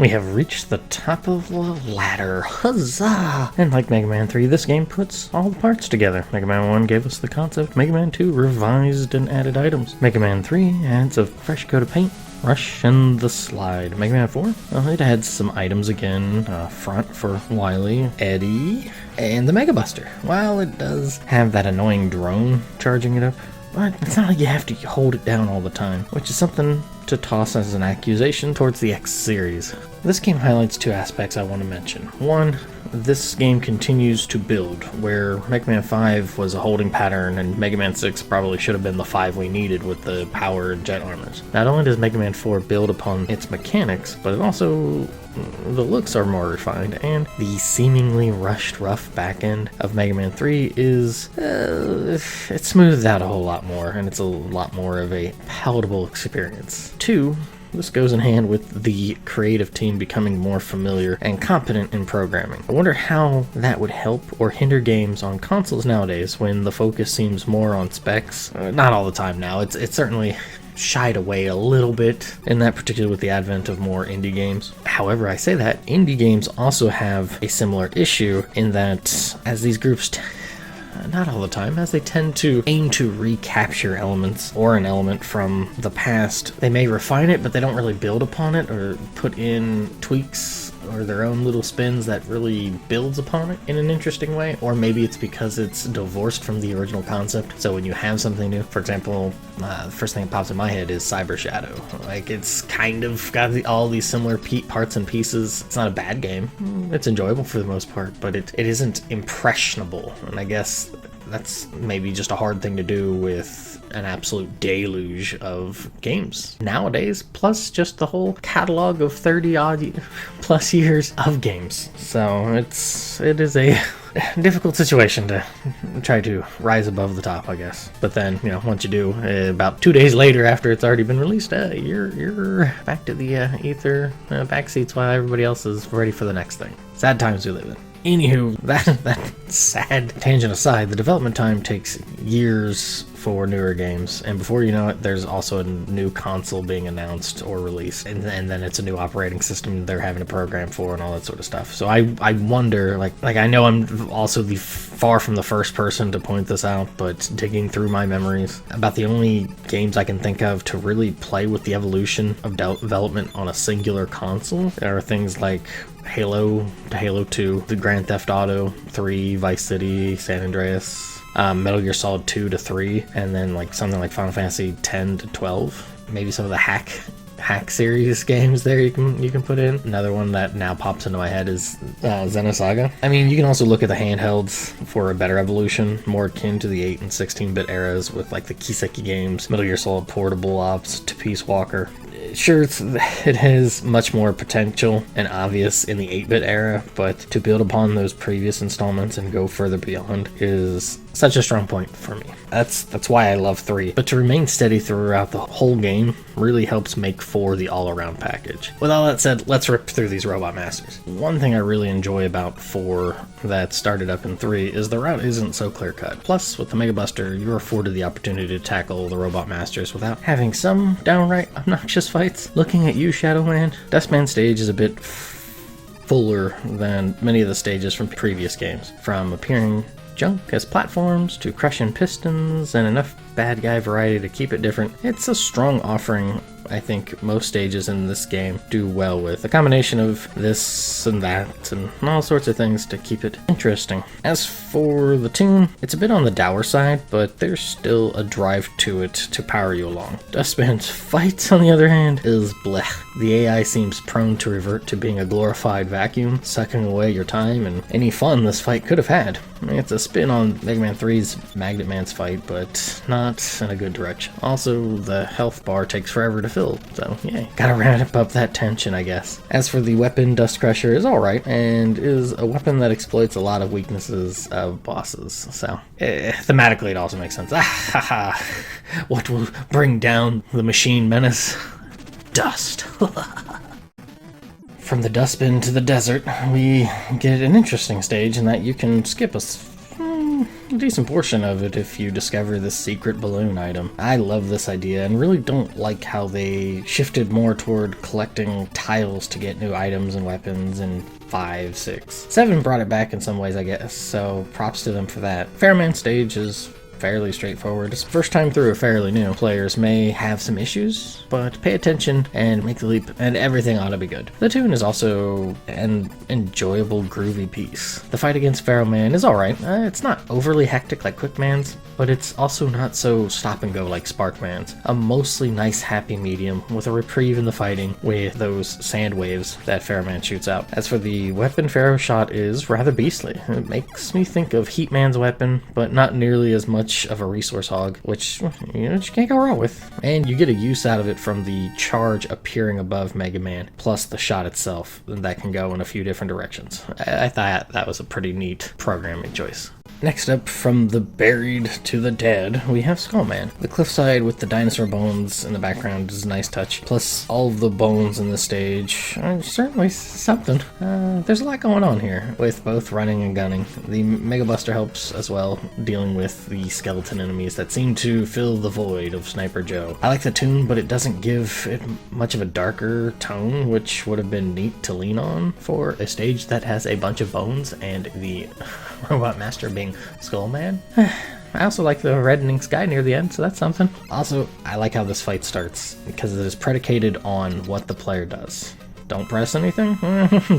We have reached the top of the ladder. Huzzah! And like Mega Man 3, this game puts all the parts together. Mega Man 1 gave us the concept. Mega Man 2 revised and added items. Mega Man 3 adds a fresh coat of paint. Rush and the Slide. Mega Man 4, it adds some items again. Front for Wily, Eddie, and the Mega Buster. While it does have that annoying drone charging it up, but it's not like you have to hold it down all the time, which is something to toss as an accusation towards the X series. This game highlights two aspects I want to mention. One, this game continues to build, where Mega Man 5 was a holding pattern and Mega Man 6 probably should have been the 5 we needed with the power and jet armors. Not only does Mega Man 4 build upon its mechanics, but it also, the looks are more refined, and the seemingly rushed rough back end of Mega Man 3 is, it's smoothed out a whole lot more, and it's a lot more of a palatable experience. Two, this goes in hand with the creative team becoming more familiar and competent in programming. I wonder how that would help or hinder games on consoles nowadays when the focus seems more on specs. Not all the time now, it's certainly shied away a little bit in that particular with the advent of more indie games. However, I say that indie games also have a similar issue in that as these groups not all the time, as they tend to aim to recapture elements or an element from the past. They may refine it, but they don't really build upon it or put in tweaks or their own little spins that really builds upon it in an interesting way. Or maybe it's because it's divorced from the original concept. So when you have something new, for example, the first thing that pops in my head is Cyber Shadow. Like, it's kind of got all these similar parts and pieces. It's not a bad game. It's enjoyable for the most part, but it isn't impressionable. And I guess that's maybe just a hard thing to do with an absolute deluge of games nowadays, plus just the whole catalog of 30 odd plus years of games. So it is a difficult situation to try to rise above the top, I guess. But then, once you do, about 2 days later after it's already been released, you're back to the ether backseats while everybody else is ready for the next thing. Sad times we live in. Anywho, that sad tangent aside, the development time takes years for newer games, and before you know it, there's also a new console being announced or released, and then it's a new operating system they're having to program for and all that sort of stuff. So I wonder, like I know I'm also far from the first person to point this out, but digging through my memories, about the only games I can think of to really play with the evolution of development on a singular console are things like Halo to Halo 2, the Grand Theft Auto 3, Vice City, San Andreas, Metal Gear Solid 2 to 3, and then like something like Final Fantasy 10 to 12. Maybe some of the hack series games there you can put in. Another one that now pops into my head is Xenosaga. I mean, you can also look at the handhelds for a better evolution, more akin to the 8 and 16-bit eras with like the Kiseki games, Metal Gear Solid Portable Ops to Peace Walker. Sure, it has much more potential and obvious in the 8-bit era, but to build upon those previous installments and go further beyond is such a strong point for me. That's why I love 3. But to remain steady throughout the whole game really helps make 4 the all-around package. With all that said, let's rip through these Robot Masters. One thing I really enjoy about 4 that started up in 3 is the route isn't so clear-cut. Plus, with the Mega Buster, you're afforded the opportunity to tackle the Robot Masters without having some downright obnoxious fights. Looking at you, Shadowhand, Dustman stage is a bit fuller than many of the stages from previous games. From appearing junk as platforms to crushing pistons and enough bad guy variety to keep it different, it's a strong offering. I think most stages in this game do well with a combination of this and that and all sorts of things to keep it interesting. As for the tune, it's a bit on the dour side, but there's still a drive to it to power you along. Dustman's fights, on the other hand, is bleh. The AI seems prone to revert to being a glorified vacuum, sucking away your time and any fun this fight could have had. It's a spin on Mega Man 3's Magnet Man's fight, but not in a good direction. Also, the health bar takes forever to fill, so yeah, gotta ramp up that tension, I guess. As for the weapon, Dust Crusher is alright, and is a weapon that exploits a lot of weaknesses of bosses, so thematically it also makes sense. What will bring down the machine menace? Dust. From the dustbin to the desert, we get an interesting stage in that you can skip a decent portion of it if you discover this secret balloon item. I love this idea and really don't like how they shifted more toward collecting tiles to get new items and weapons and 5, 6, 7 brought it back in some ways, I guess, so props to them for that. Fairman stage is fairly straightforward. It's first time through, fairly new. Players may have some issues, but pay attention and make the leap, and everything ought to be good. The tune is also an enjoyable, groovy piece. The fight against Pharaoh Man is alright. It's not overly hectic like Quick Man's, but it's also not so stop and go like Spark Man's. A mostly nice, happy medium with a reprieve in the fighting with those sand waves that Pharaoh Man shoots out. As for the weapon, Pharaoh shot is rather beastly. It makes me think of Heat Man's weapon, but not nearly as much of a resource hog, which you can't go wrong with. And you get a use out of it from the charge appearing above Mega Man, plus the shot itself that can go in a few different directions. I thought that was a pretty neat programming choice. Next up, from the buried to the dead, we have Skullman. The cliffside with the dinosaur bones in the background is a nice touch, plus all of the bones in the stage are certainly something. There's a lot going on here, with both running and gunning. The Mega Buster helps as well, dealing with the skeleton enemies that seem to fill the void of Sniper Joe. I like the tune, but it doesn't give it much of a darker tone, which would have been neat to lean on for a stage that has a bunch of bones and the Robot Master being Skullman. I also like the reddening sky near the end, so that's something. Also, I like how this fight starts, because it is predicated on what the player does. Don't press anything?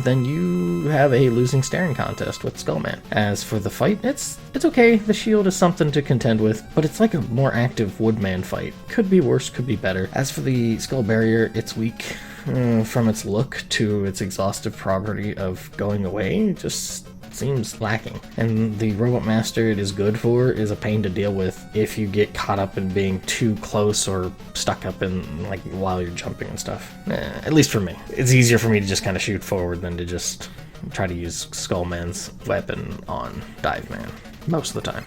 Then you have a losing staring contest with Skullman. As for the fight, it's okay. The shield is something to contend with, but it's like a more active Woodman fight. Could be worse, could be better. As for the skull barrier, it's weak. From its look to its exhaustive property of going away, just seems lacking. And the Robot Master it is good for is a pain to deal with if you get caught up in being too close or stuck up in, like, while you're jumping and stuff. At least for me. It's easier for me to just kind of shoot forward than to just try to use Skullman's weapon on Dive Man. Most of the time.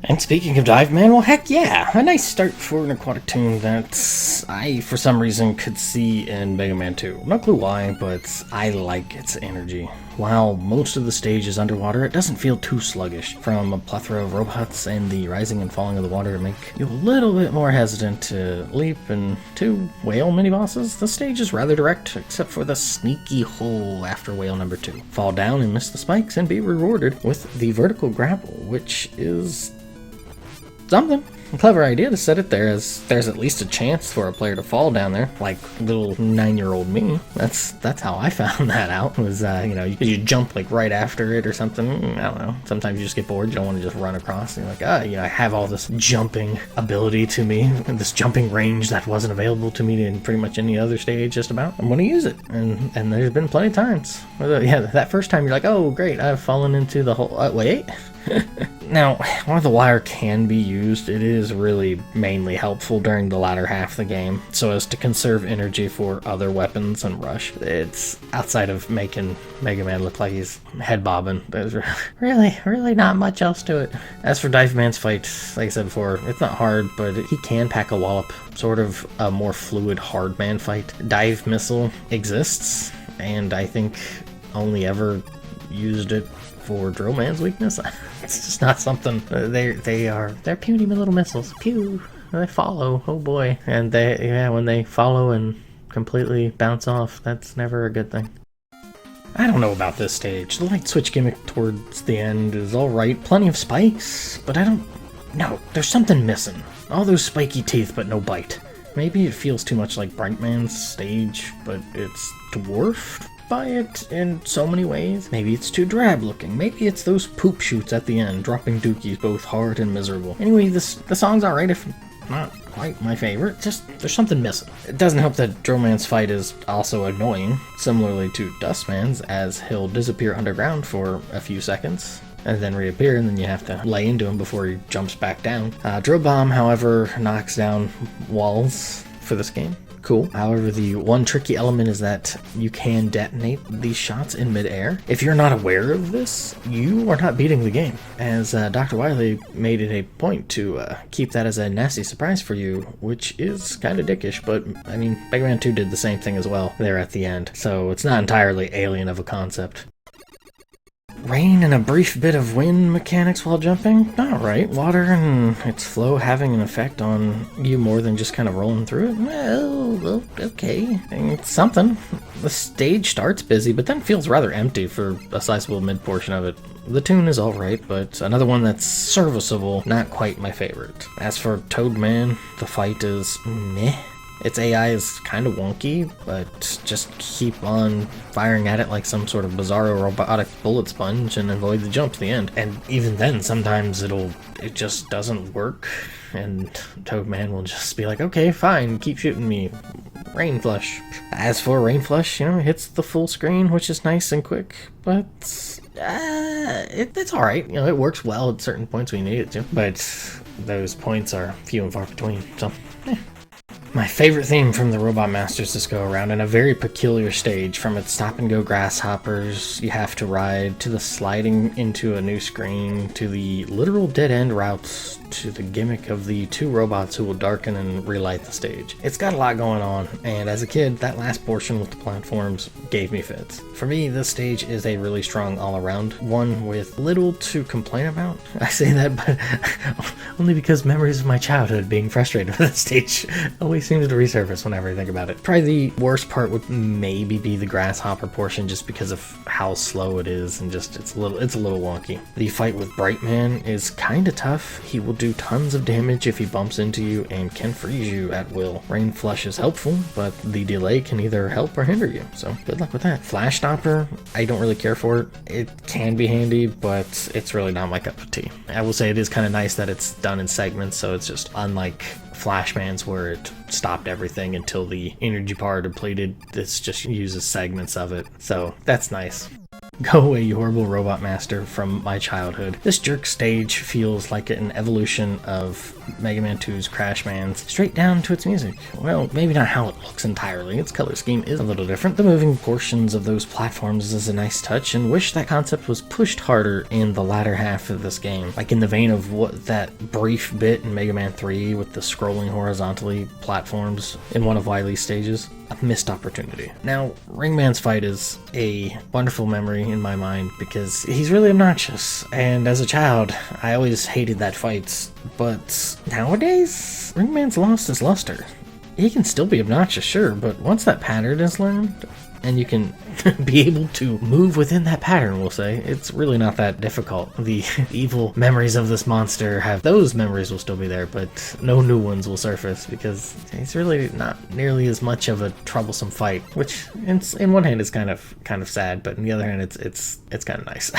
And speaking of Dive Man, well, heck yeah! A nice start for an aquatic tune that I, for some reason, could see in Mega Man 2. No clue why, but I like its energy. While most of the stage is underwater, it doesn't feel too sluggish. From a plethora of robots and the rising and falling of the water to make you a little bit more hesitant to leap, and 2 whale mini-bosses, the stage is rather direct, except for the sneaky hole after whale number 2. Fall down and miss the spikes and be rewarded with the vertical grapple, which is something. A clever idea to set it there, as there's at least a chance for a player to fall down there, like little 9-year-old me. That's how I found that out, was, you jump like right after it or something. I don't know. Sometimes you just get bored, you don't want to just run across. And you're like, I have all this jumping ability to me, this jumping range that wasn't available to me in pretty much any other stage just about. I'm going to use it. And there's been plenty of times. That first time you're like, oh, great, I've fallen into the hole. Wait. Now, while the wire can be used, it is really mainly helpful during the latter half of the game, so as to conserve energy for other weapons and rush. It's outside of making Mega Man look like he's head bobbing. There's really not much else to it. As for Dive Man's fight, like I said before, it's not hard, but he can pack a wallop. Sort of a more fluid hard man fight. Dive Missile exists, and I think only ever used it for Drill Man's weakness. It's just not something. They're puny little missiles. Pew. They follow. Oh boy. And when they follow and completely bounce off, that's never a good thing. I don't know about this stage. The light switch gimmick towards the end is alright. Plenty of spikes, but no, there's something missing. All those spiky teeth, but no bite. Maybe it feels too much like Brightman's stage, but it's dwarfed by it in so many ways. Maybe it's too drab looking. Maybe it's those poop shoots at the end, dropping dookies both hard and miserable. Anyway, the song's alright, if not quite my favorite. Just, there's something missing. It doesn't help that Drillman's fight is also annoying, similarly to Dustman's, as he'll disappear underground for a few seconds and then reappear, and then you have to lay into him before he jumps back down. Drill Bomb, however, knocks down walls for this game. Cool. However, the one tricky element is that you can detonate these shots in midair. If you're not aware of this, you are not beating the game, as Dr. Wily made it a point to keep that as a nasty surprise for you, which is kind of dickish, but I mean, Mega Man 2 did the same thing as well there at the end, so it's not entirely alien of a concept. rain and a brief bit of wind mechanics while jumping? Alright, water and its flow having an effect on you more than just kind of rolling through it? Well, okay. It's something. The stage starts busy, but then feels rather empty for a sizable mid-portion of it. The tune is alright, but another one that's serviceable, not quite my favorite. As for Toadman, the fight is meh. Its AI is kind of wonky, but just keep on firing at it like some sort of bizarro robotic bullet sponge and avoid the jump to the end. And even then, sometimes it just doesn't work, and Toadman will just be like, okay, fine, keep shooting me. Rain Flush. As for Rain Flush, it hits the full screen, which is nice and quick, but it's alright. It works well at certain points when you need it to, but those points are few and far between, so My favorite theme from the Robot Masters this go around, and a very peculiar stage, from its stop-and-go grasshoppers you have to ride, to the sliding into a new screen, to the literal dead-end routes, to the gimmick of the two robots who will darken and relight the stage. It's got a lot going on, and as a kid, that last portion with the platforms gave me fits. For me, this stage is a really strong all-around one with little to complain about. I say that, but only because memories of my childhood being frustrated with this stage always seems to resurface whenever I think about it. Probably the worst part would maybe be the grasshopper portion, just because of how slow it is, and just it's a little wonky. The fight with Brightman is kinda tough. He will do tons of damage if he bumps into you and can freeze you at will. Rain Flush is helpful, but the delay can either help or hinder you, so good luck with that. Flash Stopper, I don't really care for it. It can be handy, but it's really not my cup of tea. I will say it is kind of nice that it's done in segments, so it's just unlike Flashman's where it stopped everything until the energy bar depleted. This just uses segments of it, so that's nice. Go away, you horrible robot master from my childhood. This jerk stage feels like an evolution of Mega Man 2's Crash Man's, straight down to its music. Well, maybe not how it looks entirely. Its color scheme is a little different. The moving portions of those platforms is a nice touch, and wish that concept was pushed harder in the latter half of this game. Like in the vein of what that brief bit in Mega Man 3 with the scrolling horizontally platforms in one of Wily's stages. A missed opportunity. Now, Ringman's fight is a wonderful memory in my mind because he's really obnoxious, and as a child, I always hated that fight, but nowadays, Ringman's lost his luster. He can still be obnoxious, sure, but once that pattern is learned, and you can be able to move within that pattern, we'll say, it's really not that difficult. The evil memories of this monster those memories will still be there, but no new ones will surface because it's really not nearly as much of a troublesome fight, which in one hand is kind of sad, but on the other hand it's kind of nice.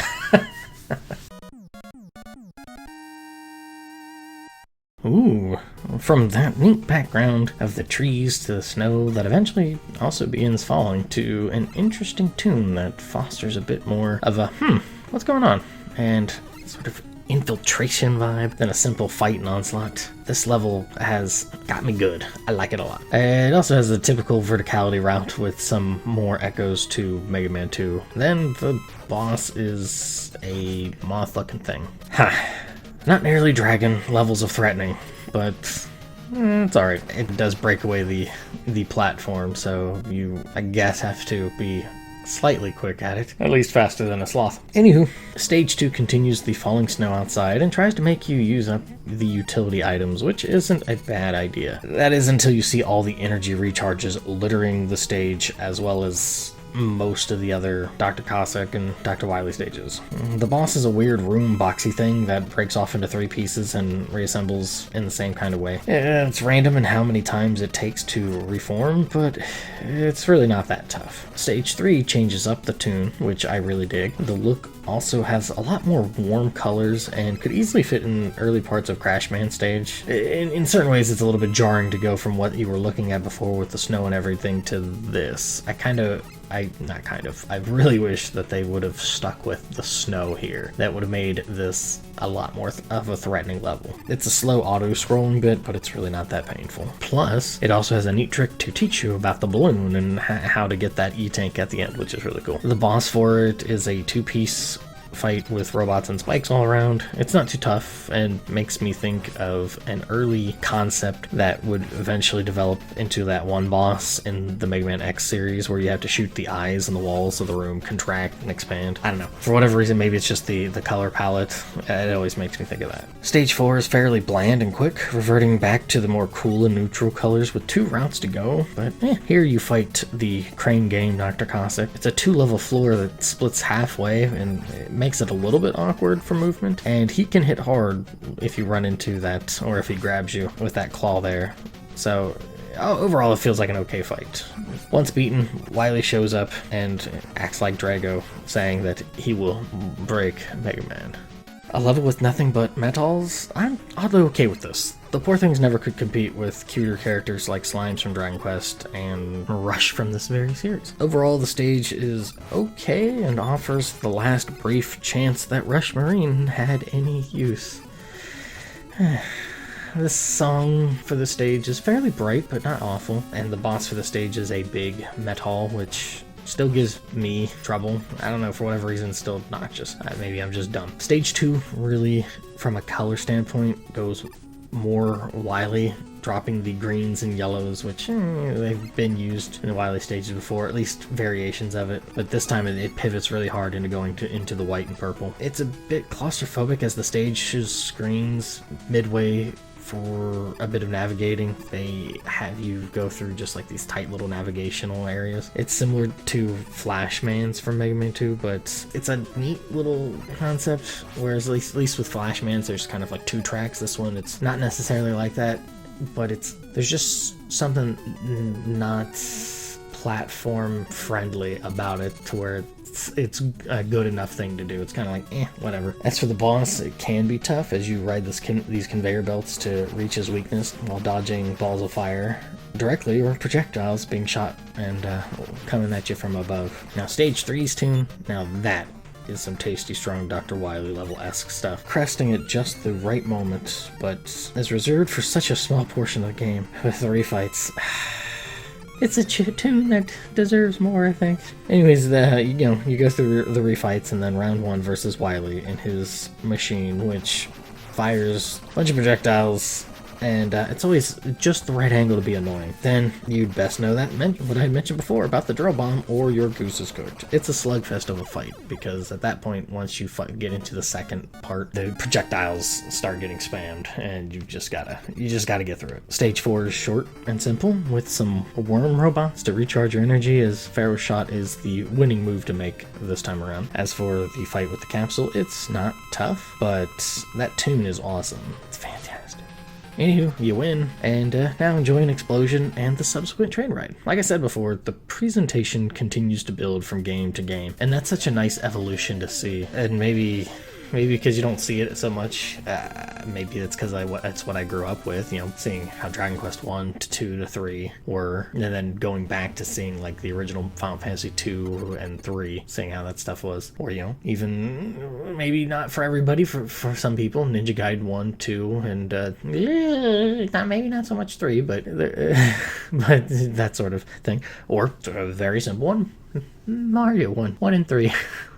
Ooh, from that neat background of the trees to the snow that eventually also begins falling to an interesting tune that fosters a bit more of a what's going on, and sort of infiltration vibe than a simple fight and onslaught. This level has got me good. I like it a lot. It also has a typical verticality route with some more echoes to Mega Man 2. Then the boss is a moth-looking thing. Not nearly dragon levels of threatening, but it's alright. It does break away the platform, so you, I guess, have to be slightly quick at it. At least faster than a sloth. Anywho, Stage 2 continues the falling snow outside and tries to make you use up the utility items, which isn't a bad idea. That is until you see all the energy recharges littering the stage, as well as most of the other Dr. Cossack and Dr. Wily stages. The boss is a weird room boxy thing that breaks off into 3 pieces and reassembles in the same kind of way. It's random in how many times it takes to reform, but it's really not that tough. Stage 3 changes up the tune, which I really dig. The look also has a lot more warm colors and could easily fit in early parts of Crash Man stage. In certain ways, it's a little bit jarring to go from what you were looking at before with the snow and everything to this. I really wish that they would have stuck with the snow here. That would have made this a lot more of a threatening level. It's a slow auto-scrolling bit, but it's really not that painful. Plus, it also has a neat trick to teach you about the balloon and how to get that E-tank at the end, which is really cool. The boss for it is a 2-piece fight with robots and spikes all around. It's not too tough and makes me think of an early concept that would eventually develop into that one boss in the Mega Man X series where you have to shoot the eyes and the walls of the room contract and expand. I don't know. For whatever reason, maybe it's just the color palette. It always makes me think of that. Stage 4 is fairly bland and quick, reverting back to the more cool and neutral colors with 2 routes to go, but here you fight the crane game Dr. Cossack. It's a 2-level floor that splits halfway and it makes it a little bit awkward for movement, and he can hit hard if you run into that, or if he grabs you with that claw there. So overall it feels like an okay fight. Once beaten, Wily shows up and acts like Drago, saying that he will break Mega Man. A level with nothing but metals? I'm oddly okay with this. The poor things never could compete with cuter characters like Slimes from Dragon Quest and Rush from this very series. Overall, the stage is okay and offers the last brief chance that Rush Marine had any use. This song for the stage is fairly bright, but not awful, and the boss for the stage is a big metal, which still gives me trouble. I don't know, for whatever reason, it's still obnoxious. Maybe I'm just dumb. Stage 2, really, from a color standpoint, goes more Wily, dropping the greens and yellows, which they've been used in the Wily stages before, at least variations of it, but this time it pivots really hard into going into the white and purple. It's a bit claustrophobic as the stage screens midway for a bit of navigating. They have you go through just like these tight little navigational areas. It's similar to Flashman's from Mega Man 2, but it's a neat little concept, whereas at least with Flashman's there's kind of like 2 tracks. This one, it's not necessarily like that, but there's just something not platform friendly about it to where it's a good enough thing to do. It's kind of like, whatever. As for the boss, it can be tough as you ride these conveyor belts to reach his weakness while dodging balls of fire directly or projectiles being shot and coming at you from above. Now, stage 3's tune, now that is some tasty, strong Dr. Wily level-esque stuff, cresting at just the right moment, but is reserved for such a small portion of the game with the refights. It's a tune that deserves more, I think. Anyways, you go through the refights, and then round 1 versus Wily in his machine, which fires a bunch of projectiles, and it's always just the right angle to be annoying. Then you'd best know that what I mentioned before about the drill bomb, or your goose is cooked. It's a slugfest of a fight, because at that point, once you get into the second part, the projectiles start getting spammed, and you just gotta get through it. Stage 4 is short and simple, with some worm robots to recharge your energy, as Pharaoh Shot is the winning move to make this time around. As for the fight with the capsule, it's not tough, but that tune is awesome. It's fantastic. Anywho, you win, and now enjoy an explosion and the subsequent train ride. Like I said before, the presentation continues to build from game to game, and that's such a nice evolution to see. And maybe because you don't see it so much, maybe it's because that's what I grew up with, seeing how Dragon Quest 1 to 2 to 3 were, and then going back to seeing like the original Final Fantasy 2 and 3, seeing how that stuff was. Or, even maybe not for everybody, for some people, Ninja Gaiden 1, 2, and maybe not so much 3, but that sort of thing. Or a very simple one, Mario 1 and 3.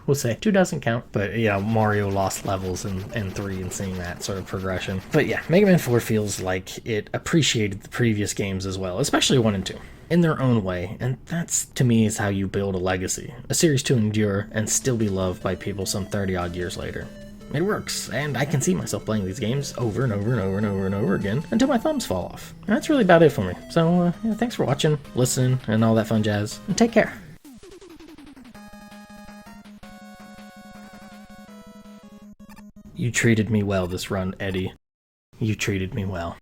We'll say 2 doesn't count, but Mario lost levels in 3 and seeing that sort of progression. But yeah, Mega Man 4 feels like it appreciated the previous games as well, especially 1 and 2, in their own way, and that's, to me, is how you build a legacy. A series to endure and still be loved by people some 30-odd years later. It works, and I can see myself playing these games over and over and over and over and over again until my thumbs fall off. And that's really about it for me. So, thanks for watching, listening, and all that fun jazz, and take care. You treated me well this run, Eddie. You treated me well.